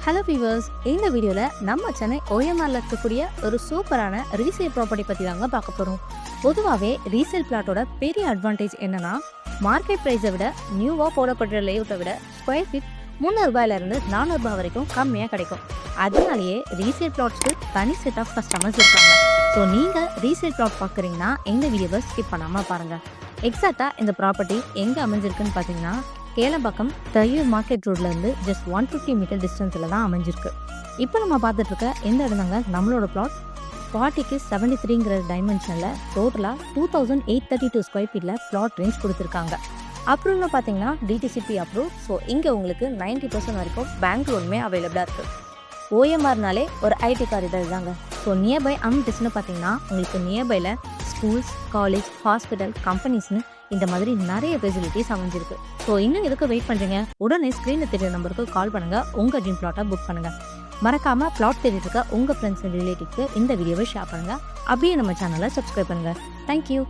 Hello viewers, இந்த வீடியோவில் நம்ம சென்னை ஓஎம்ஆரில் இருக்கக்கூடிய ஒரு சூப்பரான ரீசேல் ப்ராப்பர்ட்டி பற்றி தாங்க பார்க்க போகிறோம். பொதுவாகவே ரீசேல் பிளாட்டோட பெரிய அட்வான்டேஜ் என்னன்னா, மார்க்கெட் ப்ரைஸை விட நியூவாக போடப்படுற லேஅவுட்டை விட ஸ்கொயர் ஃபீட் 300 ரூபாயிலிருந்து 400 ரூபாய் வரைக்கும் கம்மியாக கிடைக்கும். அதனாலேயே ரீசேல் பிளாட்ஸ்க்கு தனி செட் ஆஃப் கஸ்டமர்ஸ் இருக்காங்க. ஸோ நீங்கள் ரீசேல் பிளாட் பார்க்குறீங்கன்னா இந்த வீடியோவை ஸ்கிப் பண்ணாமல் பாருங்கள். எக்ஸாக்டாக இந்த ப்ராப்பர்ட்டி எங்கே அமைஞ்சிருக்குன்னு பார்த்தீங்கன்னா, கேளம்பாக்கம் தையூர் மார்க்கெட் ரோட்லேருந்து ஜஸ்ட் 150 மீட்டர் டிஸ்டன்ஸில் தான் அமைஞ்சிருக்கு. இப்போ நம்ம பார்த்துட்டு இருக்க எந்த இடம்தாங்க நம்மளோட பிளாட் 40க்கு 73ங்கிற டைமென்ஷனில் டோட்டலாக 2832 ஸ்கொயர் ஃபீட்டில் பிளாட் ரேஞ்ச் கொடுத்துருக்காங்க. அப்ரூவ்னு பார்த்தீங்கன்னா டிடிசிபி அப்ரூவ். ஸோ இங்கே உங்களுக்கு 90% வரைக்கும் பேங்க் லோனுமே அவைலபிளாக இருக்குது. ஓஎம்ஆர்னாலே ஒரு ஐடி காரிடார் தாங்க. ஸோ நியர்பை அம்டிஸ்னு பார்த்தீங்கன்னா உங்களுக்கு நியர்பையில் ஸ்கூல்ஸ், காலேஜ், ஹாஸ்பிட்டல், கம்பெனிஸ்னு இந்த மாதிரி நிறைய ஃபெசிலிட்டிஸ் அமைஞ்சிருக்கு. ஸோ இன்னும் எதுக்கு வெயிட் பண்ணுறீங்க? உடனே ஸ்க்ரீனில் தெரியுற நம்பருக்கு கால் பண்ணுங்கள், உங்கள் ட்ரீம் பிளாட்டை புக் பண்ணுங்கள். மறக்காமல் பிளாட் தேடிட்டு இருக்க உங்கள் ஃப்ரெண்ட்ஸ் அண்ட் ரிலேட்டிவ்க்கு இந்த வீடியோவை ஷேர் பண்ணுங்கள். அப்படியே நம்ம சேனலை சப்ஸ்கிரைப் பண்ணுங்கள். தேங்க்யூ.